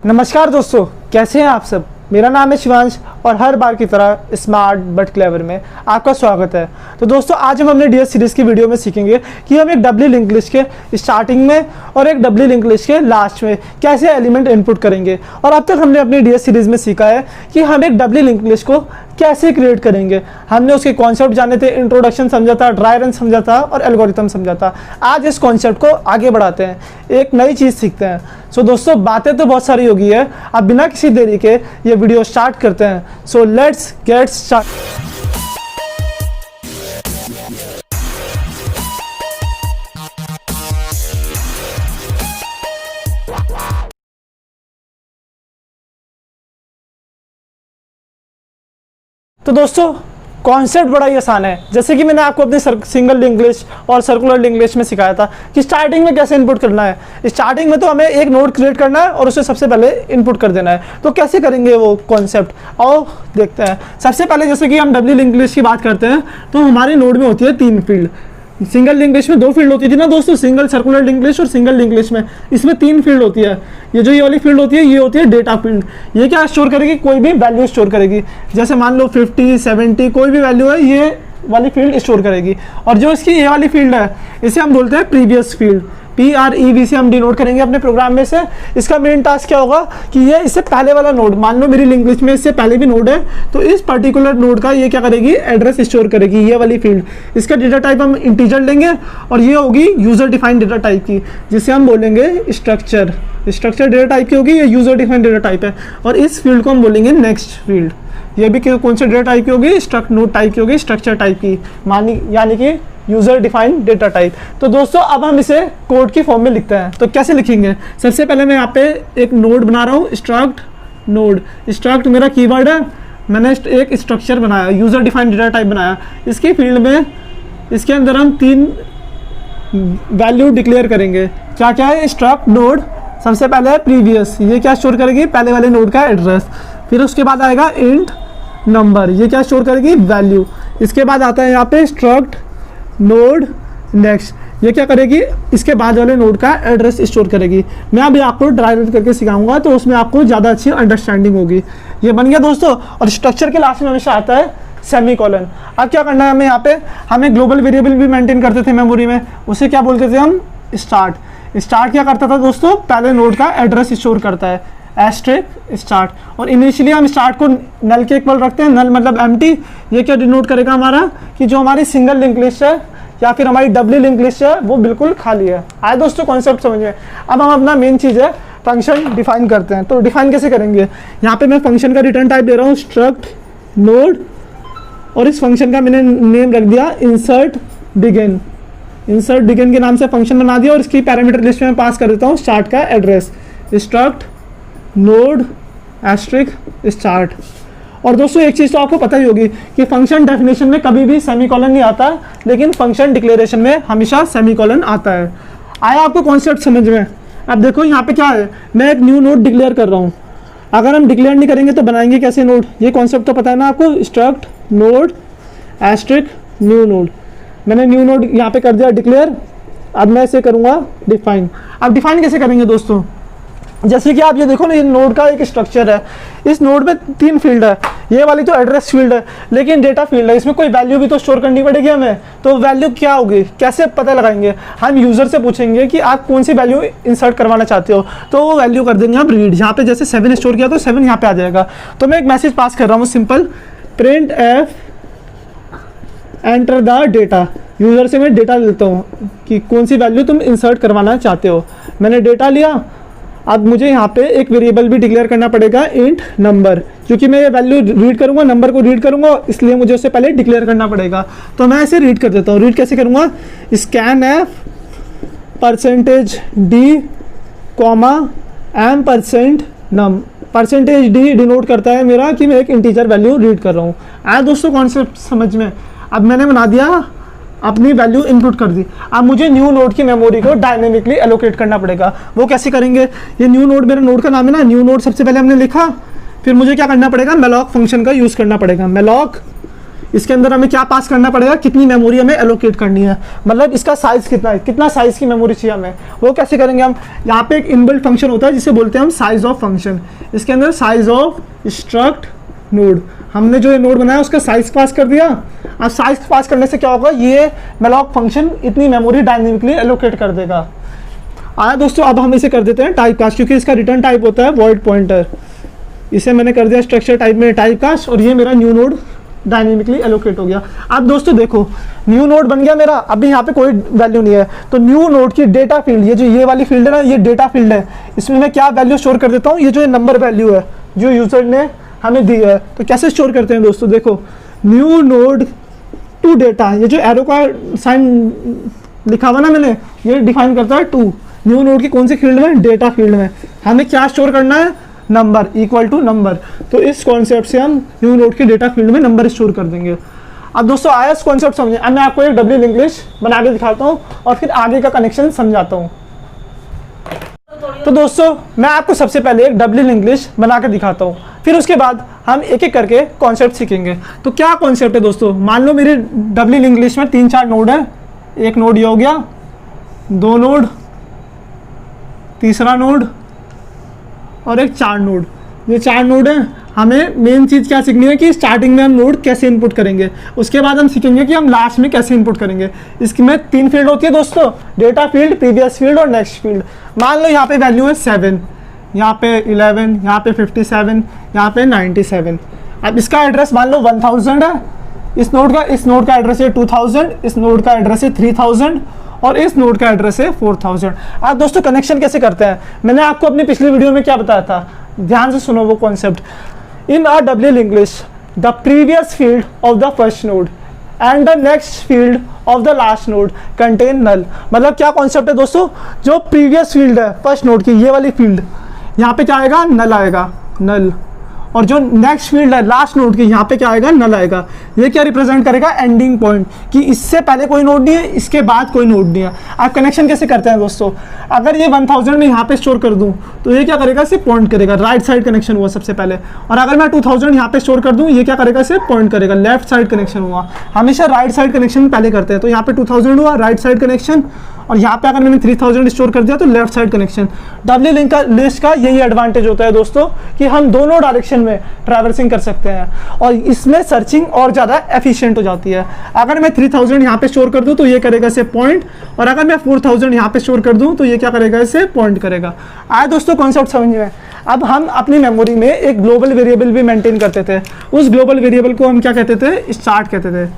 नमस्कार दोस्तों, कैसे हैं आप सब। मेरा नाम है शिवांश और हर बार की तरह स्मार्ट बट क्लेवर में आपका स्वागत है। तो दोस्तों, आज हम अपने डीएस सीरीज़ की वीडियो में सीखेंगे कि हम एक डब्ल्यू लिंक लिस्ट के स्टार्टिंग में और एक डब्ल्यू लिंक लिस्ट के लास्ट में कैसे एलिमेंट इनपुट करेंगे। और अब तक हमने अपनी डीएस सीरीज़ में सीखा है कि हम एक डब्ल्यू लिंक लिस्ट को कैसे क्रिएट करेंगे। हमने उसके कॉन्सेप्ट जाने थे, इंट्रोडक्शन समझा था, ड्राई रन समझा था और एल्गोरिथम समझा था। आज इस कॉन्सेप्ट को आगे बढ़ाते हैं, एक नई चीज़ सीखते हैं। सो दोस्तों, बातें तो बहुत सारी होगी है, अब बिना किसी देरी के ये वीडियो स्टार्ट करते हैं। So let's get start. तो दोस्तों, कॉन्सेप्ट बड़ा ही आसान है। जैसे कि मैंने आपको अपने सिंगल लिंक लिस्ट और सर्कुलर लिंक लिस्ट में सिखाया था कि स्टार्टिंग में कैसे इनपुट करना है। स्टार्टिंग में तो हमें एक नोड क्रिएट करना है और उसे सबसे पहले इनपुट कर देना है। तो कैसे करेंगे वो कॉन्सेप्ट, आओ देखते हैं। सबसे पहले जैसे कि हम डब्ल्यू लिंक लिस्ट की बात करते हैं तो हमारी नोड में होती है 3 फील्ड। सिंगल लिंक लिस्ट में 2 फील्ड होती थी ना दोस्तों, सिंगल सर्कुलर लिंक लिस्ट और सिंगल लिंक लिस्ट में इसमें 3 फील्ड होती है। ये वाली फील्ड होती है, ये होती है डेटा फील्ड। ये क्या स्टोर करेगी, कोई भी वैल्यू स्टोर करेगी। जैसे मान लो 50, 70 कोई भी वैल्यू है, ये वाली फील्ड स्टोर करेगी। और जो इसकी ये वाली फील्ड है इसे हम बोलते हैं प्रीवियस फील्ड। PREV से हम डिनोट करेंगे अपने प्रोग्राम में से। इसका मेन टास्क क्या होगा कि ये इससे पहले वाला नोड, मान लो मेरी लिंक लिस्ट में इससे पहले भी नोड है तो इस पर्टिकुलर नोड का ये क्या करेगी, एड्रेस स्टोर करेगी, ये वाली फील्ड। इसका डेटा टाइप हम इंटीजर लेंगे और ये होगी यूजर डिफाइंड डेटा टाइप की, जिसे हम बोलेंगे स्ट्रक्चर डेटा टाइप की होगी। ये यूजर डिफाइंड डेटा टाइप है और इस फील्ड को हम बोलेंगे नेक्स्ट फील्ड। ये भी कौन से डेटा टाइप की होगी, नोड टाइप की होगी, स्ट्रक्चर टाइप की, यानी कि यूजर डिफाइंड डेटा टाइप। तो दोस्तों, अब हम इसे कोड की फॉर्म में लिखते हैं। तो कैसे लिखेंगे, सबसे पहले मैं यहाँ पे एक नोड बना रहा हूँ, स्ट्रक्ट नोड। स्ट्रक्ट मेरा कीवर्ड है, मैंने एक स्ट्रक्चर बनाया, यूजर डिफाइंड डेटा टाइप बनाया। इसकी फील्ड में इसके अंदर हम 3 वैल्यू डिक्लेयर करेंगे। क्या क्या है, स्ट्रक्ट नोड, सबसे पहले है प्रीवियस, ये क्या स्टोर करेगी, पहले वाले नोड का एड्रेस। फिर उसके बाद आएगा इंट नंबर, ये क्या स्टोर करेगी, वैल्यू। इसके बाद आता है यहाँ पे स्ट्रक्ट नोड नेक्स्ट, ये क्या करेगी, इसके बाद वाले नोड का एड्रेस स्टोर करेगी। मैं अभी आपको ड्राई रन करके सिखाऊंगा तो उसमें आपको ज़्यादा अच्छी अंडरस्टैंडिंग होगी। ये बन गया दोस्तों। और स्ट्रक्चर के लास्ट में हमेशा आता है सेमीकोलन। अब क्या करना है हमें, यहाँ पे हमें ग्लोबल वेरिएबल भी मेंटेन करते थे मेमोरी में, उसे क्या बोलते थे हम, स्टार्ट क्या करता था दोस्तों, पहले नोड का एड्रेस स्टोर करता है, एस्ट्रिक स्टार्ट। और इनिशियली हम स्टार्ट को नल के इक्वल रखते हैं, नल मतलब एम्प्टी। ये क्या डिनोट करेगा हमारा कि जो हमारी सिंगल लिंक लिस्ट है या फिर हमारी डब्ल्यू लिंक लिस्ट है वो बिल्कुल खाली है। आए दोस्तों कॉन्सेप्ट समझ में। अब हम अपना मेन चीज़ है फंक्शन डिफाइन करते हैं। तो डिफाइन कैसे करेंगे, यहाँ पे मैं फंक्शन का रिटर्न टाइप दे रहा हूँ स्ट्रक्ट नोड, और इस फंक्शन का मैंने नेम रख दिया इंसर्ट बिगिन के नाम से फंक्शन बना दिया। और इसकी पैरामीटर लिस्ट में पास कर देता हूँ स्टार्ट का address, struct node asterisk start. और दोस्तों, एक चीज़ तो आपको पता ही होगी कि फंक्शन डेफिनेशन में कभी भी सेमीकोलन नहीं आता, लेकिन फंक्शन डिक्लेरेशन में हमेशा सेमीकोलन आता है। आया आपको कॉन्सेप्ट समझ में। अब देखो यहाँ पे क्या है, मैं एक न्यू नोड डिक्लेयर कर रहा हूँ। अगर हम डिक्लेयर नहीं करेंगे तो बनाएंगे कैसे नोड, ये कॉन्सेप्ट तो पता है ना आपको, struct node asterisk new node. मैंने न्यू नोड यहाँ पे कर दिया डिक्लेयर। अब मैं इसे करूँगा डिफाइन। अब डिफाइन कैसे करेंगे दोस्तों, जैसे कि आप ये देखो ना, ये नोड का एक स्ट्रक्चर है। इस नोड में 3 फील्ड है, ये वाली तो एड्रेस फील्ड है, लेकिन डेटा फील्ड है, इसमें कोई वैल्यू भी तो स्टोर करनी पड़ेगी हमें। तो वैल्यू क्या होगी, कैसे पता लगाएंगे, हम यूजर से पूछेंगे कि आप कौन सी वैल्यू इंसर्ट करवाना चाहते हो, तो वो वैल्यू कर देंगे हम रीड। यहाँ पे जैसे 7 स्टोर किया तो 7 यहाँ पे आ जाएगा। तो मैं एक मैसेज पास कर रहा हूँ simple, print F enter the data. User से मैं डेटा लेता हूँ कि कौन सी वैल्यू तुम इंसर्ट करवाना चाहते हो। मैंने डेटा लिया। अब मुझे यहाँ पे एक वेरिएबल भी डिक्लेयर करना पड़ेगा इंट नंबर, क्योंकि मैं ये वैल्यू रीड करूँगा, नंबर को रीड करूँगा, इसलिए मुझे उससे पहले डिक्लेयर करना पड़ेगा। तो मैं इसे रीड कर देता हूँ। रीड कैसे करूँगा, scan F %d comma %num। %d denote करता है मेरा कि मैं एक इंटीजर वैल्यू रीड कर रहा हूँ। आया दोस्तों कॉन्सेप्ट समझ में। अब मैंने बना दिया, अपनी वैल्यू इनपुट कर दी। अब मुझे न्यू नोड की मेमोरी को डायनेमिकली एलोकेट करना पड़ेगा। वो कैसे करेंगे, ये न्यू नोड मेरा नोड का नाम है ना, न्यू नोड सबसे पहले हमने लिखा। फिर मुझे क्या करना पड़ेगा, मेलॉक फंक्शन का यूज़ करना पड़ेगा। मेलॉक इसके अंदर हमें क्या पास करना पड़ेगा, कितनी मेमोरी हमें एलोकेट करनी है, मतलब इसका साइज कितना है, कितना साइज की मेमोरी चाहिए हमें, वो कैसे करेंगे हम। यहाँ पे एक इनबिल्ट फंक्शन होता है जिसे बोलते हैं हम साइज ऑफ फंक्शन। इसके अंदर साइज ऑफ स्ट्रक्ट नोड, हमने जो ये नोड बनाया उसका साइज पास कर दिया। अब साइज पास करने से क्या होगा, ये मेलॉक फंक्शन इतनी मेमोरी डायनेमिकली एलोकेट कर देगा। आया दोस्तों, अब हम इसे कर देते हैं टाइप कास्ट, क्योंकि इसका रिटर्न टाइप होता है वॉइड पॉइंटर। इसे मैंने कर दिया स्ट्रक्चर टाइप में टाइप कास्ट, और ये मेरा न्यू नोड डायनेमिकली एलोकेट हो गया। अब दोस्तों देखो, न्यू नोड बन गया मेरा, अभी यहाँ पे कोई वैल्यू नहीं है, तो न्यू नोड की डेटा फील्ड, ये जो ये वाली फील्ड है ना, ये डेटा फील्ड है, इसमें मैं क्या वैल्यू स्टोर कर देता हूँ, ये जो नंबर वैल्यू है जो यूजर ने हमें दी है। तो कैसे स्टोर करते हैं दोस्तों, देखो न्यू नोड टू डेटा, ये जो एरो का साइन लिखा हुआ ना मैंने, ये डिफाइन करता है टू, न्यू नोड की कौन सी फील्ड में, डेटा फील्ड में। हमें क्या स्टोर करना है, नंबर इक्वल टू नंबर। तो इस कॉन्सेप्ट से हम न्यू नोड की डेटा फील्ड में नंबर स्टोर कर देंगे। अब दोस्तों आया इस कॉन्सेप्ट समझे। अब मैं आपको एक डब्ल्यू इंग्लिश बना के दिखाता हूँ और फिर आगे का कनेक्शन समझाता हूँ। तो दोस्तों मैं आपको सबसे पहले एक डब्ल्यू इंग्लिश बना के दिखाता हूँ, फिर उसके बाद हम एक एक करके कॉन्सेप्ट सीखेंगे। तो क्या कॉन्सेप्ट है दोस्तों, मान लो मेरे डब्ल्यू इंग्लिश में 3-4 नोड है, एक नोड ये हो गया, 2 नोड, तीसरा नोड और एक 4 नोड। ये 4 नोड है। हमें मेन चीज़ क्या सीखनी है कि स्टार्टिंग में हम नोड कैसे इनपुट करेंगे, उसके बाद हम सीखेंगे कि हम लास्ट में कैसे इनपुट करेंगे। इसकी में 3 फील्ड होती है दोस्तों, डेटा फील्ड, प्रीवियस फील्ड और नेक्स्ट फील्ड। मान लो यहाँ पे वैल्यू है 7, यहाँ पे 11, यहाँ पे 57, यहाँ पे 97। अब इसका एड्रेस मान लो 1000 है, इस नोड का एड्रेस है 2000, इस नोड का एड्रेस है 3000 और इस नोड का एड्रेस है 4000। अब दोस्तों कनेक्शन कैसे करते हैं, मैंने आपको अपनी पिछली वीडियो में क्या बताया था, ध्यान से सुनो वो concept. In a doubly English the previous field of the first node and the next field of the last node contain null. मतलब क्या कॉन्सेप्ट है दोस्तों, जो प्रीवियस फील्ड है फर्स्ट नोड की, ये वाली फील्ड, यहाँ पे क्या आएगा, नल आएगा, नल। और जो नेक्स्ट फील्ड है लास्ट नोड की, यहाँ पे क्या आएगा, नल आएगा। ये क्या रिप्रेजेंट करेगा, एंडिंग पॉइंट, कि इससे पहले कोई नोड नहीं है, इसके बाद कोई नोड नहीं है। आप कनेक्शन कैसे करते हैं दोस्तों, अगर ये 1000 में यहाँ पे स्टोर कर दूँ तो ये क्या करेगा, इसे पॉइंट करेगा, राइट साइड कनेक्शन हुआ सबसे पहले। और अगर मैं 2000 यहाँ पे स्टोर कर दूँ, ये क्या करेगा, इसे पॉइंट करेगा, लेफ्ट साइड कनेक्शन हुआ। हमेशा राइट साइड कनेक्शन पहले करते हैं। तो यहाँ पे 2000 हुआ, राइट साइड कनेक्शन, और यहाँ पे अगर मैंने 3000 स्टोर कर दिया तो left side connection. W list का यही एडवांटेज होता है दोस्तों कि हम दोनों डायरेक्शन में ट्रैवर्सिंग कर सकते हैं और इसमें सर्चिंग और ज़्यादा एफिशिएंट हो जाती है। अगर मैं 3000 यहाँ पे स्टोर कर दूँ तो ये करेगा इसे पॉइंट, और अगर मैं 4000 यहाँ पे स्टोर कर दूँ तो ये क्या करेगा, इसे पॉइंट करेगा। आया दोस्तों कॉन्सेप्ट समझ में। अब हम अपनी मेमोरी में एक ग्लोबल वेरिएबल भी मेंटेन करते थे। उस ग्लोबल वेरिएबल को हम क्या कहते थे, स्टार्ट कहते थे।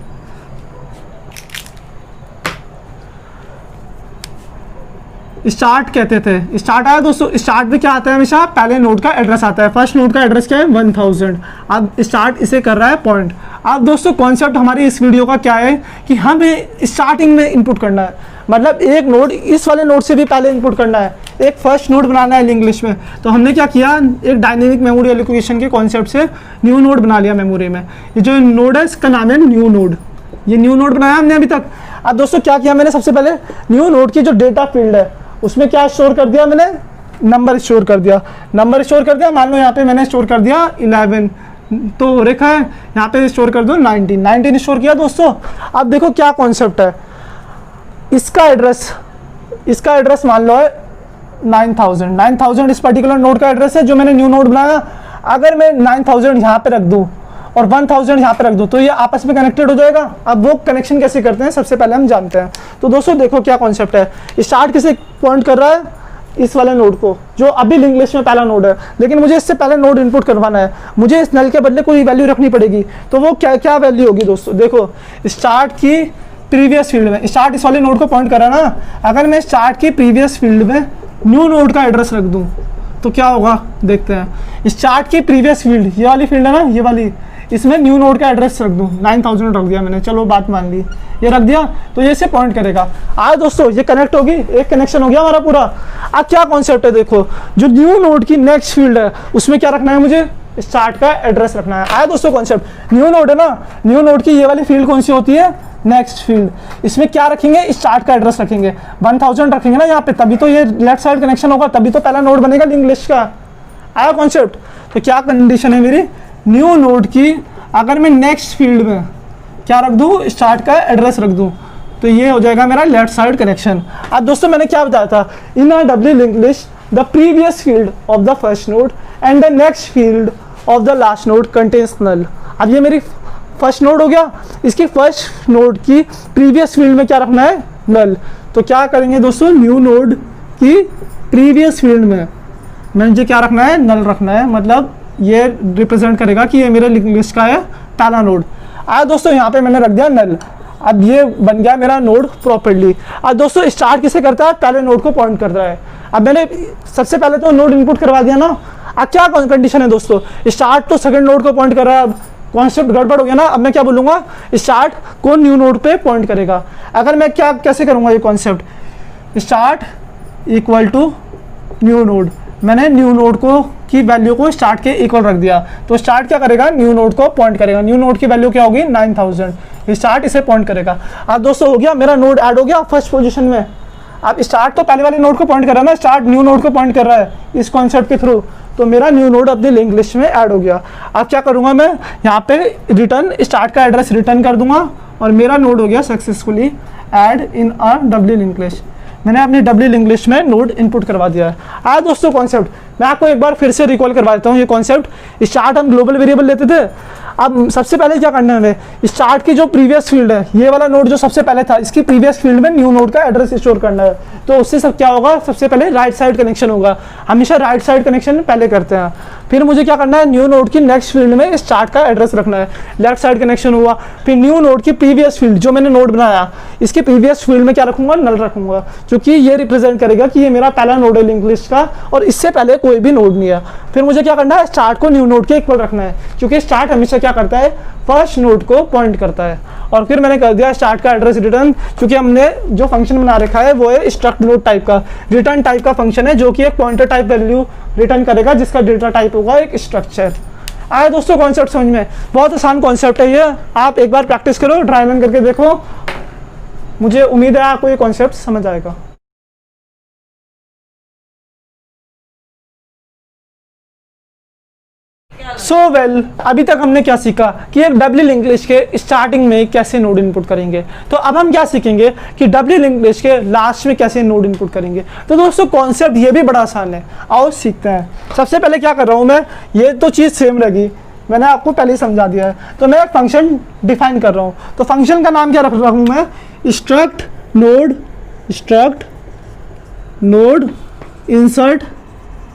स्टार्ट कहते थे। स्टार्ट आया दोस्तों, स्टार्ट में क्या आता है, हमेशा पहले नोड का एड्रेस आता है। फर्स्ट नोड का एड्रेस क्या है, 1000। अब स्टार्ट इसे कर रहा है पॉइंट। अब दोस्तों कॉन्सेप्ट हमारी इस वीडियो का क्या है कि हमें स्टार्टिंग में इनपुट करना है, मतलब एक नोड इस वाले नोड से भी पहले इनपुट करना है, एक फर्स्ट नोड बनाना है इंग्लिश में। तो हमने क्या किया, एक डायनेमिक मेमोरी एलोकेशन के कॉन्सेप्ट से न्यू नोड बना लिया मेमोरी में। ये जो नोड है इसका नाम है न्यू नोड। ये न्यू नोड बनाया हमने अभी तक। अब दोस्तों क्या किया मैंने, सबसे पहले न्यू नोड की जो डेटा फील्ड है उसमें क्या स्टोर कर दिया मैंने, नंबर स्टोर कर दिया। नंबर स्टोर कर दिया, मान लो यहाँ पे मैंने स्टोर कर दिया 11, तो रेखा है यहाँ पे स्टोर कर दो 19 स्टोर किया दोस्तों। अब देखो क्या कॉन्सेप्ट है, इसका एड्रेस मान लो है 9000 इस पर्टिकुलर नोड का एड्रेस है जो मैंने न्यू नोड बनाया। अगर मैं 9000 यहाँ पे रख दूँ और 1000 यहाँ पे रख दूँ तो ये आपस में कनेक्टेड हो जाएगा। अब वो कनेक्शन कैसे करते हैं सबसे पहले हम जानते हैं। तो दोस्तों देखो क्या कॉन्सेप्ट है, स्टार्ट किसे पॉइंट कर रहा है, इस वाले नोड को जो अभी इंग्लिश में पहला नोड है, लेकिन मुझे इससे पहले नोड इनपुट करवाना है, मुझे इस नल के बदले कोई वैल्यू रखनी पड़ेगी। तो वो क्या क्या वैल्यू होगी दोस्तों, देखो स्टार्ट की प्रीवियस फील्ड में, स्टार्ट इस वाले नोड को पॉइंट कर रहा है ना, अगर मैं स्टार्ट की प्रीवियस फील्ड में न्यू नोड का एड्रेस रख दूँ तो क्या होगा देखते हैं। स्टार्ट की प्रीवियस फील्ड, ये वाली फील्ड है ना, ये वाली, इसमें न्यू नोड का एड्रेस रख दूँ, 9000 रख दिया मैंने, चलो बात मान ली, ये रख दिया तो ये से पॉइंट करेगा। आज दोस्तों ये कनेक्ट होगी, एक कनेक्शन हो गया हमारा पूरा। अब क्या कॉन्सेप्ट है, देखो जो न्यू नोड की नेक्स्ट फील्ड है उसमें क्या रखना है, मुझे स्टार्ट का एड्रेस रखना है। आया दोस्तों कॉन्सेप्ट, न्यू नोड है ना, न्यू नोड की ये वाली फील्ड कौन सी होती है, नेक्स्ट फील्ड। इसमें क्या रखेंगे, स्टार्ट का एड्रेस रखेंगे, 1000 रखेंगे ना यहाँ पे, तभी तो ये लेफ्ट साइड कनेक्शन होगा, तभी तो पहला नोड बनेगा इंग्लिश का। आया कॉन्सेप्ट। तो क्या कंडीशन है मेरी, न्यू नोड की अगर मैं नेक्स्ट फील्ड में क्या रख दूँ, स्टार्ट का एड्रेस रख दूँ, तो ये हो जाएगा मेरा लेफ्ट साइड कनेक्शन। अब दोस्तों मैंने क्या बताया था, in a doubly link list the previous field of the first node and the next field of the last node contains null. अब ये मेरी फर्स्ट नोड हो गया, इसकी फर्स्ट नोड की प्रीवियस फील्ड में क्या रखना है, नल। तो क्या करेंगे दोस्तों, न्यू नोड की प्रीवियस फील्ड में मुझे क्या रखना है, नल रखना है, मतलब ये रिप्रेजेंट करेगा कि ये मेरे लिंक लिस्ट का है पहला नोड। आज दोस्तों यहाँ पे मैंने रख दिया नल, अब ये बन गया मेरा नोड प्रॉपर्ली। अब दोस्तों स्टार्ट किसे करता है, पहले नोड को पॉइंट कर रहा है। अब मैंने सबसे पहले तो नोड इनपुट करवा दिया ना, अब क्या कंडीशन है दोस्तों, स्टार्ट तो सेकंड नोड को पॉइंट कर रहा है, अब कॉन्सेप्ट गड़बड़ हो गया ना। अब मैं क्या बोलूँगा, स्टार्ट को न्यू नोड पे पॉइंट करेगा। अगर मैं क्या कैसे करूँगा ये concept, start equal to new node, मैंने न्यू नोड को की वैल्यू को स्टार्ट के इक्वल रख दिया, तो स्टार्ट क्या करेगा, न्यू नोड को पॉइंट करेगा। न्यू नोड की वैल्यू क्या होगी, 9000, स्टार्ट इसे पॉइंट करेगा। अब दोस्तों हो गया, मेरा नोड ऐड हो गया फर्स्ट पोजीशन में। अब स्टार्ट तो पहले वाले नोड को पॉइंट कर रहा है ना, स्टार्ट न्यू नोड को पॉइंट कर रहा है इस कॉन्सेप्ट के थ्रू, तो मेरा न्यू नोड अपनी लिंक लिस्ट में ऐड हो गया। अब क्या करूँगा मैं, यहाँ पे रिटर्न स्टार्ट का एड्रेस रिटर्न कर दूंगा और मेरा नोड हो गया successfully add in a doubly link list. मैंने अपनी डब्ल्यू लिंक लिस्ट में नोड इनपुट करवा दिया है। आज दोस्तों कॉन्सेप्ट मैं आपको एक बार फिर से रिकॉल करवा देता हूँ। ये कॉन्सेप्ट, स्टार्ट हम ग्लोबल वेरिएबल लेते थे। अब सबसे पहले क्या करना है हमें, स्टार्ट की जो प्रीवियस फील्ड है, ये वाला नोड जो सबसे पहले था, इसकी प्रीवियस फील्ड में न्यू नोड का एड्रेस स्टोर करना है। तो उससे सब क्या होगा, सबसे पहले राइट साइड कनेक्शन होगा, हमेशा राइट साइड कनेक्शन पहले करते हैं। फिर मुझे क्या करना है, न्यू नोड की नेक्स्ट फील्ड में स्टार्ट का एड्रेस रखना है, लेफ्ट साइड कनेक्शन हुआ। फिर न्यू नोड की प्रीवियस फील्ड जो मैंने नोड बनाया, इसकी प्रीवियस फील्ड में क्या रखूंगा, नल रखूंगा, क्योंकि ये रिप्रेजेंट करेगा कि ये मेरा पहला नोड है लिंक लिस्ट का और इससे पहले कोई भी नोड नहीं है। फिर मुझे क्या करना है, स्टार्ट को न्यू नोड के इक्वल रखना है, क्योंकि स्टार्ट हमेशा क्या करता है, फर्स्ट नोड को पॉइंट करता है। और फिर मैंने कर दिया स्टार्ट का एड्रेस रिटर्न, क्योंकि हमने जो फंक्शन बना रखा है वो है स्ट्रक्ट नोड टाइप का, रिटर्न टाइप का फंक्शन है, जो कि एक पॉइंटर टाइप वैल्यू रिटर्न करेगा, जिसका डेटा टाइप होगा एक स्ट्रक्चर। आया दोस्तों कॉन्सेप्ट समझ में, बहुत आसान कॉन्सेप्ट है ये, आप एक बार प्रैक्टिस करो, ड्राई रन करके देखो, मुझे उम्मीद है आपको ये कॉन्सेप्ट समझ आएगा। सो वेल, अभी तक हमने क्या सीखा कि एक डब्ल्यू लिंक लिस्ट के स्टार्टिंग में कैसे नोड इनपुट करेंगे। तो अब हम क्या सीखेंगे कि डब्ल्यू लिंक लिस्ट के लास्ट में कैसे नोड इनपुट करेंगे। तो दोस्तों कॉन्सेप्ट ये भी बड़ा आसान है, आओ सीखते हैं। सबसे पहले क्या कर रहा हूँ मैं, ये तो चीज़ सेम रहेगी, मैंने आपको पहले ही समझा दिया है। तो मैं एक फंक्शन डिफाइन कर रहा हूँ, तो फंक्शन का नाम क्या रख रहा हूँ मैं, struct node insert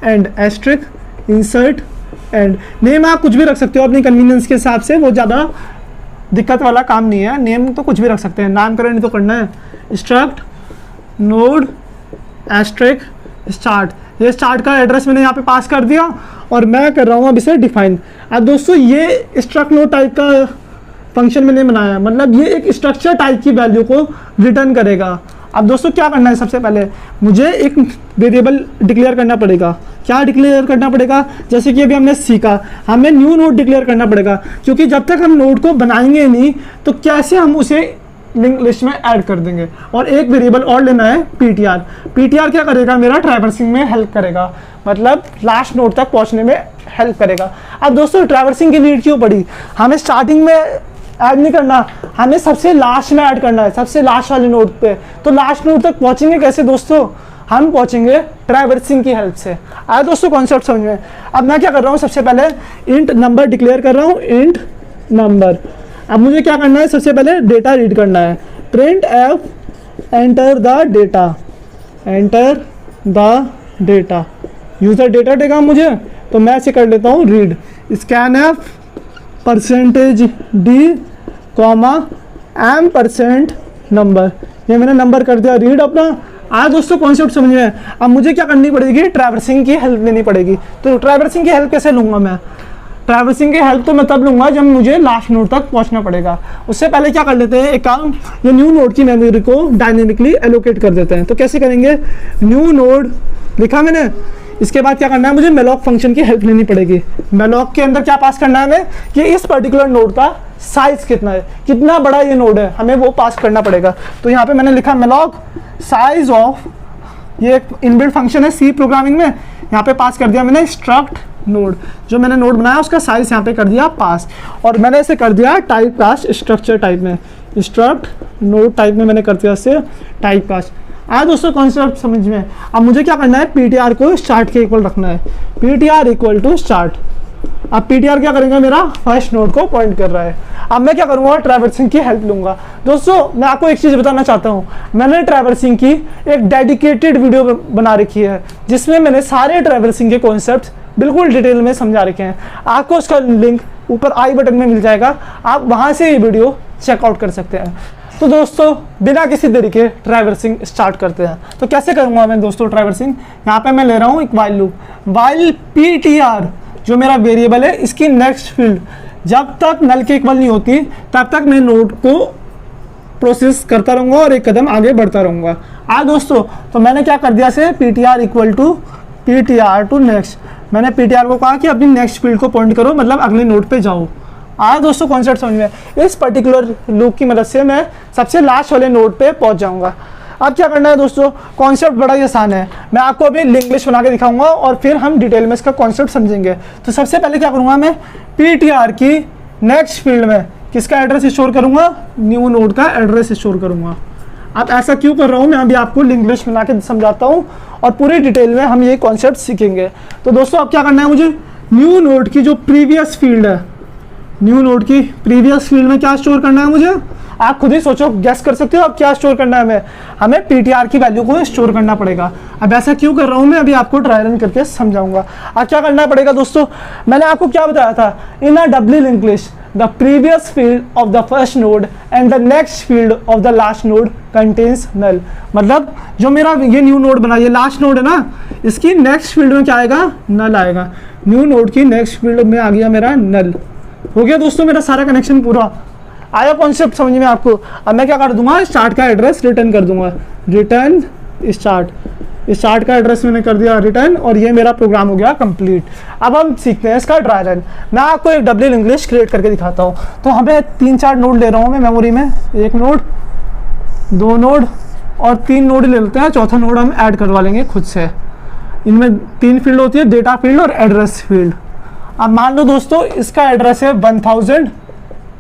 end asterisk insert end. Name आप कुछ भी रख सकते हो अपनी कन्वीनियंस के हिसाब से, वो ज़्यादा दिक्कत वाला काम नहीं है, नेम तो कुछ भी रख सकते हैं, नामकरण नहीं तो करना है। स्ट्रक्ट नोड एस्ट्रिक स्टार्ट, ये स्टार्ट का एड्रेस मैंने यहाँ पे पास कर दिया और मैं कर रहा हूँ अब इसे डिफाइन। अब दोस्तों ये स्ट्रक्ट नोड टाइप का फंक्शन मैंने बनाया, मतलब ये एक स्ट्रक्चर टाइप की वैल्यू को रिटर्न करेगा। अब दोस्तों क्या करना है, सबसे पहले मुझे एक वेरिएबल डिक्लेयर करना पड़ेगा। क्या डिक्लेयर करना पड़ेगा, जैसे कि अभी हमने सीखा, हमें न्यू नोड डिक्लेयर करना पड़ेगा, क्योंकि जब तक हम नोड को बनाएंगे नहीं तो कैसे हम उसे लिंक लिस्ट में ऐड कर देंगे। और एक वेरिएबल और लेना है पीटीआर। पीटीआर क्या करेगा, मेरा ट्रैवर्सिंग में हेल्प करेगा, मतलब लास्ट नोड तक पहुंचने में हेल्प करेगा। अब दोस्तों ट्रैवर्सिंग की नीड क्यों पड़ी, हमें स्टार्टिंग में ऐड नहीं करना, हमें सबसे लास्ट में ऐड करना है, सबसे लास्ट वाले नोड पे। तो लास्ट नोड तक पहुंचेंगे कैसे दोस्तों, हम पहुंचेंगे ट्रैवर्सिंग की हेल्प से। आया दोस्तों कॉन्सेप्ट समझ में। अब मैं क्या कर रहा हूँ, सबसे पहले इंट नंबर डिक्लेयर कर रहा हूँ, इंट नंबर। अब मुझे क्या करना है, सबसे पहले डेटा रीड करना है, print F enter the data, user data देगा मुझे, तो मैं ऐसे कर लेता हूँ read scan F %d comma %, number, ये मैंने नंबर कर दिया रीड अपना। आया दोस्तों कॉन्सेप्ट समझ में। अब मुझे क्या करनी पड़ेगी, ट्रैवर्सिंग की हेल्प लेनी पड़ेगी। तो ट्रैवर्सिंग की हेल्प कैसे लूँगा मैं, ट्रैवर्सिंग की हेल्प तो मैं तब लूँगा जब मुझे लास्ट नोड तक पहुँचना पड़ेगा। उससे पहले क्या कर लेते हैं, एक काम, ये न्यू नोड की मेमोरी को डायनेमिकली एलोकेट कर देते हैं। तो कैसे करेंगे, न्यू नोड लिखा मैंने, इसके बाद क्या करना है, मुझे मेलॉक फंक्शन की हेल्प लेनी पड़ेगी। मेलॉक के अंदर क्या पास करना है हमें, कि इस पर्टिकुलर नोड का साइज कितना है, कितना बड़ा ये नोड है, हमें वो पास करना पड़ेगा। तो यहाँ पे मैंने लिखा मेलॉक साइज ऑफ, ये एक इनबिल्ट फंक्शन है सी प्रोग्रामिंग में, यहाँ पे पास कर दिया मैंने स्ट्रक्ट नोड, जो मैंने नोड बनाया उसका साइज यहाँ पे कर दिया पास, और मैंने इसे कर दिया टाइप कास्ट स्ट्रक्चर टाइप में, स्ट्रक्ट नोड टाइप में मैंने कर दिया इसे टाइप कास्ट। आया दोस्तों कॉन्सेप्ट समझ में। अब मुझे क्या करना है, पीटीआर को स्टार्ट के इक्वल रखना है, पीटीआर इक्वल टू स्टार्ट। अब पीटीआर क्या करेंगे, मेरा फर्स्ट नोड को पॉइंट कर रहा है। अब मैं क्या करूंगा, ट्रैवर्सिंग की हेल्प लूंगा। दोस्तों मैं आपको एक चीज बताना चाहता हूं, मैंने ट्रैवर्सिंग की एक डेडिकेटेड वीडियो बना रखी है जिसमें मैंने सारे ट्रैवर्सिंग के कॉन्सेप्ट्स बिल्कुल डिटेल में समझा रखे हैं। आपको उसका लिंक ऊपर आई बटन में मिल जाएगा, आप वहां से ये वीडियो चेकआउट कर सकते हैं। तो दोस्तों बिना किसी देरी के ट्रैवर्सिंग स्टार्ट करते हैं। तो कैसे करूंगा मैं दोस्तों ट्रैवर्सिंग, यहाँ पे मैं ले रहा हूँ एक वाइल लूप, वाइल पीटीआर जो मेरा वेरिएबल है इसकी नेक्स्ट फील्ड जब तक नल के इक्वल नहीं होती तब तक मैं नोड को प्रोसेस करता रहूंगा और एक कदम आगे बढ़ता रहूंगा। दोस्तों तो मैंने क्या कर दिया से, PTR equal to PTR to next, मैंने पीटीआर को कहा कि अपनी नेक्स्ट फील्ड को पॉइंट करो, मतलब अगले नोड पे जाओ। दोस्तों कॉन्सेप्ट समझ में। इस पर्टिकुलर लूप की मदद से मैं सबसे लास्ट वाले नोड पे पहुंच जाऊंगा। अब क्या करना है दोस्तों, कॉन्सेप्ट बड़ा ही आसान है, मैं आपको अभी लिंक्लिस्ट बना के दिखाऊंगा और फिर हम डिटेल में इसका कॉन्सेप्ट समझेंगे। तो सबसे पहले क्या करूंगा, मैं पीटीआर की नेक्स्ट फील्ड में किसका एड्रेस स्टोर करूंगा, न्यू नोड का एड्रेस स्टोर करूंगा। अब ऐसा क्यों कर रहा हूँ मैं अभी आपको लिंक्लिस्ट बना के समझाता हूँ और पूरी डिटेल में हम ये कॉन्सेप्ट सीखेंगे। तो दोस्तों अब क्या करना है, मुझे न्यू नोड की जो प्रीवियस फील्ड है, न्यू नोड की प्रीवियस फील्ड में क्या स्टोर करना है मुझे, आप खुद ही सोचो, गैस कर सकते हो अब क्या स्टोर करना है। हमें पीटीआर की वैल्यू को स्टोर करना पड़ेगा। अब ऐसा क्यों कर रहा हूं मैं अभी आपको ट्राई रन करके समझाऊंगा। अब क्या करना पड़ेगा दोस्तों, मैंने आपको क्या बताया था, in a doubly link list the previous field of the first node and the next field of the last node contains null. मतलब जो मेरा ये न्यू नोड बना, ये लास्ट नोड है ना, इसकी नेक्स्ट फील्ड में क्या आएगा, नल आएगा। न्यू नोड की नेक्स्ट फील्ड में आ गया मेरा नल। हो गया दोस्तों मेरा सारा कनेक्शन पूरा। आया कॉन्सेप्ट समझ में आपको। अब मैं क्या कर दूंगा, स्टार्ट का एड्रेस रिटर्न कर दूंगा, रिटर्न स्टार्ट का एड्रेस मैंने कर दिया रिटर्न, और ये मेरा प्रोग्राम हो गया कंप्लीट। अब हम सीखते हैं इसका ट्राई रन। मैं आपको एक डब्ल्यू इंग्लिश क्रिएट करके दिखाता हूँ। तो हमें 3-4 नोड ले रहा हूँ मैं मेमोरी में, एक नोड, 2 नोड और 3 नोड ले लेते हैं, चौथा नोड हम ऐड करवा लेंगे खुद से। इनमें 3 फील्ड होती है, डेटा फील्ड और एड्रेस फील्ड। अब मान लो दोस्तों इसका एड्रेस है 1000,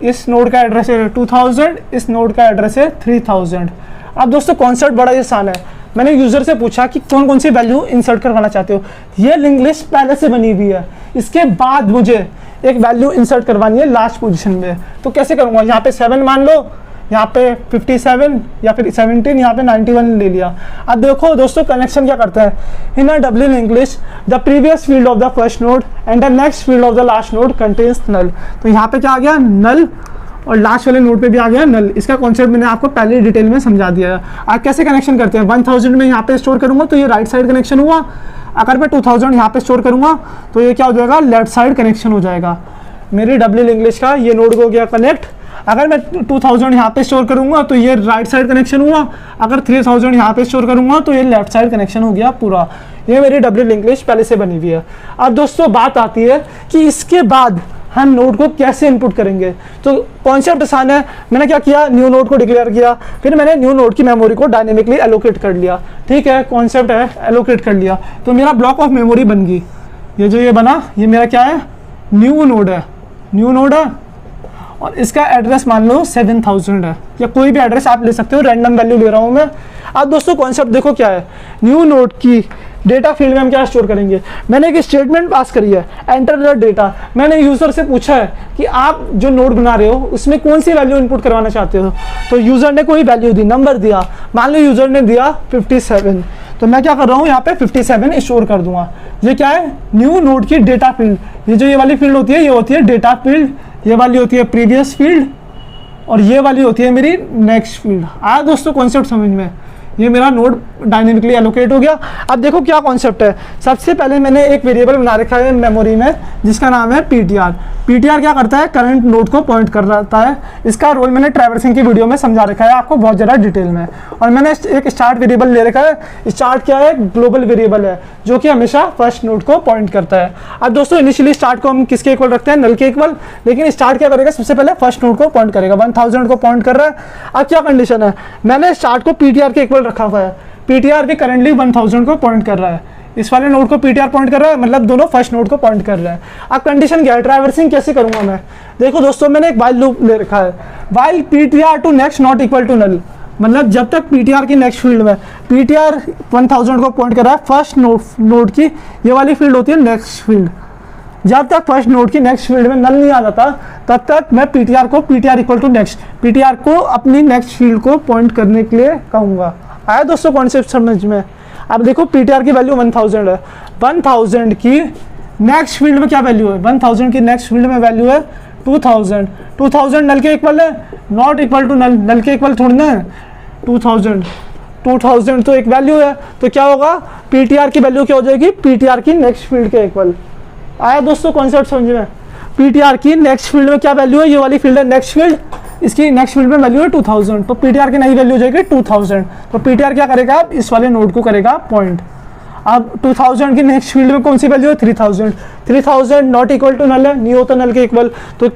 इस नोड का एड्रेस है 2000, इस नोड का एड्रेस है 3000। अब दोस्तों कॉन्सेप्ट बड़ा ही आसान है। मैंने यूजर से पूछा कि कौन कौन सी वैल्यू इंसर्ट करवाना चाहते हो। ये लिंक लिस्ट पहले से बनी हुई है, इसके बाद मुझे एक वैल्यू इंसर्ट करवानी है लास्ट पोजीशन में। तो कैसे करूँगा, यहाँ पे 7 मान लो, यहाँ पे 57 या फिर 17, यहाँ पे 91 ले लिया। अब देखो दोस्तों कनेक्शन क्या करता है, in a doubly English the previous field of the first node and the next field of the last node contains null. तो यहाँ पे क्या आ गया, नल, और लास्ट वाले नोड पे भी आ गया नल। इसका कॉन्सेप्ट मैंने आपको पहले डिटेल में समझा दिया है। आप कैसे कनेक्शन करते हैं, 1000 में यहाँ पे स्टोर करूंगा तो ये राइट साइड कनेक्शन हुआ, अगर मैं 2000 यहाँ पे स्टोर करूंगा तो ये क्या हो जाएगा, लेफ्ट साइड कनेक्शन हो जाएगा। मेरी डब्ल्यू इंग्लिश का ये नोड हो गया कनेक्ट। अगर मैं 2000 यहाँ पे स्टोर करूंगा तो ये राइट साइड कनेक्शन हुआ, अगर 3000 यहाँ पे स्टोर करूंगा तो ये लेफ्ट साइड कनेक्शन हो गया पूरा। ये मेरी डब्ल्यू इंग्लिश पहले से बनी हुई है। अब दोस्तों बात आती है कि इसके बाद हम नोड को कैसे इनपुट करेंगे। तो कॉन्सेप्ट आसान है। मैंने क्या किया, न्यू नोड को डिक्लेयर किया, फिर मैंने न्यू नोड की मेमोरी को डायनेमिकली एलोकेट कर लिया। ठीक है, कॉन्सेप्ट है, एलोकेट कर लिया तो मेरा ब्लॉक ऑफ मेमोरी बन गई। ये जो ये बना, ये मेरा क्या है, न्यू नोड है, न्यू नोड है, और इसका एड्रेस मान लो 7000 है, या कोई भी एड्रेस आप ले सकते हो, रैंडम वैल्यू ले रहा हूँ मैं। अब दोस्तों कॉन्सेप्ट देखो क्या है, न्यू नोड की डेटा फील्ड में हम क्या स्टोर करेंगे। मैंने एक स्टेटमेंट पास करी है, एंटर द डेटा। मैंने यूजर से पूछा है कि आप जो नोड बना रहे हो उसमें कौन सी वैल्यू इनपुट करवाना चाहते हो। तो यूजर ने कोई वैल्यू दी, नंबर दिया, मान लो यूजर ने दिया 57, तो मैं क्या कर रहा हूँ यहाँ पे 57 स्टोर कर दूंगा। ये क्या है, न्यू नोड की डेटा फील्ड। ये जो ये वाली फील्ड होती है, ये होती है डेटा फील्ड, ये वाली होती है प्रीवियस फील्ड, और ये वाली होती है मेरी नेक्स्ट फील्ड। आया दोस्तों कॉन्सेप्ट समझ में। ये मेरा नोड डायनेमिकली एलोकेट हो गया। अब देखो क्या कॉन्सेप्ट है। सबसे पहले मैंने एक वेरिएबल बना रखा है मेमोरी में जिसका नाम है पीटीआर। पीटीआर क्या करता है, करंट नोड को पॉइंट करता है। इसका रोल मैंने ट्रैवर्सिंग की वीडियो में समझा रखा है आपको बहुत ज़्यादा डिटेल में। और मैंने एक स्टार्ट वेरिएबल ले रखा है। स्टार्ट क्या है, ग्लोबल वेरिएबल है जो कि हमेशा फर्स्ट नोड को पॉइंट करता है। अब दोस्तों इनिशियली स्टार्ट को हम किसके इक्वल रखते हैं, नल के इक्वल, लेकिन स्टार्ट क्या करेगा, सबसे पहले फर्स्ट नोड को पॉइंट करेगा। 1000 को पॉइंट कर रहा है। अब क्या कंडीशन है, मैंने स्टार्ट को पीटीआर के इक्वल रखा हुआ है, पीटीआर भी करंटली 1000 को पॉइंट कर रहा है। इस वाले नोड को पीटीआर पॉइंट कर रहा है, मतलब दोनों फर्स्ट नोड को पॉइंट कर रहे हैं। अब कंडीशन क्या है, ट्रैवर्सिंग कैसे करूंगा मैं? देखो दोस्तों, मैंने एक वाइल लूप ले रखा है, while PTR to next not equal to null, मतलब जब तक पीटीआर की नेक्स्ट फील्ड में पीटीआर 1000 को पॉइंट कर रहा है, फर्स्ट नोड की ये वाली फील्ड होती है नेक्स्ट फील्ड, जब तक फर्स्ट नोड की नेक्स्ट फील्ड में नल नहीं आ जाता तब तक मैं पीटीआर को PTR equal to next, PTR को अपनी नेक्स्ट फील्ड को पॉइंट करने के लिए कहूँगा। आया दोस्तों कॉन्सेप्ट समझ में? अब देखो पीटीआर की वैल्यू 1000 है, 1000 की नेक्स्ट फील्ड में क्या वैल्यू है? 1000 की नेक्स्ट फील्ड में वैल्यू है 2000, 2000 नल के इक्वल है, नॉट इक्वल टू नल, नल के इक्वल थोड़ी ना है 2000, 2000 तो एक वैल्यू है, तो क्या होगा पीटीआर की वैल्यू क्या हो जाएगी? पीटीआर की नेक्स्ट फील्ड के इक्वल। आया दोस्तों कॉन्सेप्ट समझ में? पीटीआर की नेक्स्ट फील्ड में क्या वैल्यू है? ये वाली फील्ड है नेक्स्ट फील्ड, इसकी नेक्स्ट फील्ड में वैल्यू है 2000, तो पीटीआर की नई वैल्यू हो जाएगी 2000, तो पीटीआर क्या करेगा? इस वाले नोड को करेगा पॉइंट। अब 2000 की नेक्स्ट फील्ड में कौन सी वैल्यू है? 3000, 3000 नॉट इक्वल टू नल है, नहीं होता नल के इक्वल, तो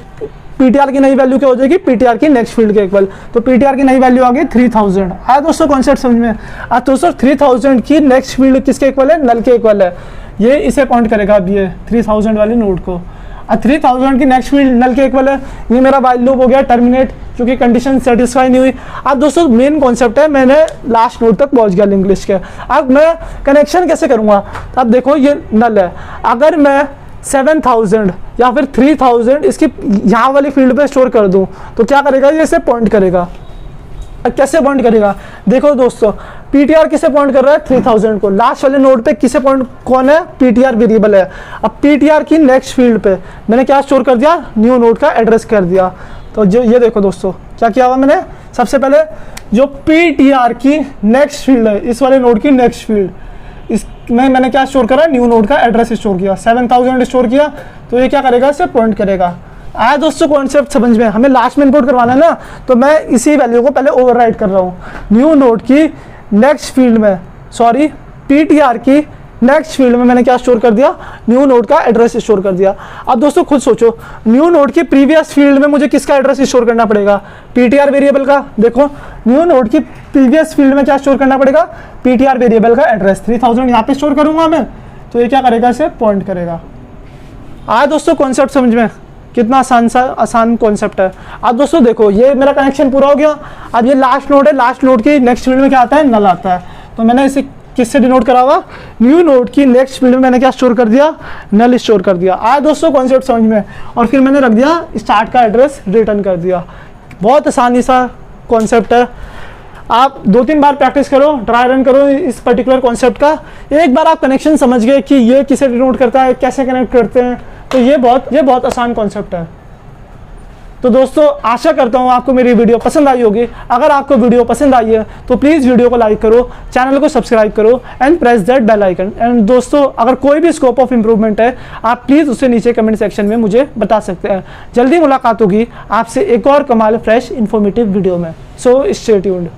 पीटीआर की नई वैल्यू क्या हो जाएगी? पीटीआर की नेक्स्ट फील्ड के इक्वल, तो पीटीआर की नई वैल्यू आ गई 3000। आया दोस्तों कॉन्सेप्ट समझ में? अब दोस्तों 3000 की नेक्स्ट फील्ड किसके इक्वल है? नल के इक्वल है, ये इसे पॉइंट करेगा अब ये 3000 वाले नोड को। अब 3000 की नेक्स्ट फील्ड नल के इक्वल है, ये मेरा वाइल लूप हो गया टर्मिनेट, क्योंकि कंडीशन सेटिस्फाई नहीं हुई। अब दोस्तों मेन कॉन्सेप्ट है, मैंने लास्ट नोड तक पहुंच गया इंग्लिश के, अब मैं कनेक्शन कैसे करूंगा? अब देखो ये नल है, अगर मैं 7000 या फिर 3000 इसकी यहाँ वाली फील्ड पे स्टोर कर दूं तो क्या करेगा? ये इसे पॉइंट करेगा। कैसे पॉइंट करेगा? देखो दोस्तों, पीटीआर किसे पॉइंट कर रहा है? 3000 को। लास्ट वाले नोड पे किसे पॉइंट, कौन है? पीटीआर वेरिएबल है। अब पीटीआर की नेक्स्ट फील्ड पे मैंने क्या स्टोर कर दिया? न्यू नोड का एड्रेस कर दिया। तो जो ये देखो दोस्तों क्या किया हुआ मैंने, सबसे पहले जो पीटीआर की नेक्स्ट फील्ड है, इस वाले नोड की नेक्स्ट फील्ड, इसमें मैंने क्या स्टोर करा? न्यू नोड का एड्रेस स्टोर किया, 7000 स्टोर किया, तो ये क्या करेगा? इसे पॉइंट करेगा। आया दोस्तों कॉन्सेप्ट समझ में? हमें लास्ट में इनपुट करवाना है ना, तो मैं इसी वैल्यू को पहले ओवरराइट कर रहा हूँ न्यू नोड की नेक्स्ट फील्ड में, सॉरी पीटीआर की नेक्स्ट फील्ड में मैंने क्या स्टोर कर दिया? न्यू नोड का एड्रेस स्टोर कर दिया। अब दोस्तों खुद सोचो, न्यू नोड की प्रीवियस फील्ड में मुझे किसका एड्रेस स्टोर करना पड़ेगा? पीटीआर वेरिएबल का। देखो न्यू नोड की प्रीवियस फील्ड में क्या स्टोर करना पड़ेगा? पीटीआर वेरिएबल का एड्रेस। 3000 यहाँ पे स्टोर करूंगा मैं, तो ये क्या करेगा? इसे पॉइंट करेगा। आया दोस्तों कॉन्सेप्ट समझ में? कितना आसान कॉन्सेप्ट है। अब दोस्तों देखो, ये मेरा कनेक्शन पूरा हो गया। अब ये लास्ट नोड है, लास्ट नोड की नेक्स्ट फील्ड में क्या आता है? नल आता है, तो मैंने इसे किससे डिनोट करा हुआ? न्यू नोड की नेक्स्ट फील्ड में मैंने क्या स्टोर कर दिया? नल स्टोर कर दिया। आया दोस्तों कॉन्सेप्ट समझ में? और फिर मैंने रख दिया स्टार्ट का एड्रेस रिटर्न कर दिया। बहुत आसानी सा कॉन्सेप्ट है। आप 2-3 बार प्रैक्टिस करो, ट्राई रन करो इस पर्टिकुलर कॉन्सेप्ट का। एक बार आप कनेक्शन समझ गए कि ये किसे डिनोट करता है, कैसे कनेक्ट करते हैं, तो ये बहुत आसान कॉन्सेप्ट है। तो दोस्तों आशा करता हूँ आपको मेरी वीडियो पसंद आई होगी। अगर आपको वीडियो पसंद आई है तो प्लीज़ वीडियो को लाइक करो, चैनल को सब्सक्राइब करो and press that bell icon. And दोस्तों अगर कोई भी स्कोप ऑफ इम्प्रूवमेंट है, आप प्लीज़ उसे नीचे कमेंट सेक्शन में मुझे बता सकते हैं। जल्दी मुलाकात होगी आपसे एक और कमाल फ्रेश इन्फॉर्मेटिव वीडियो में। So stay tuned.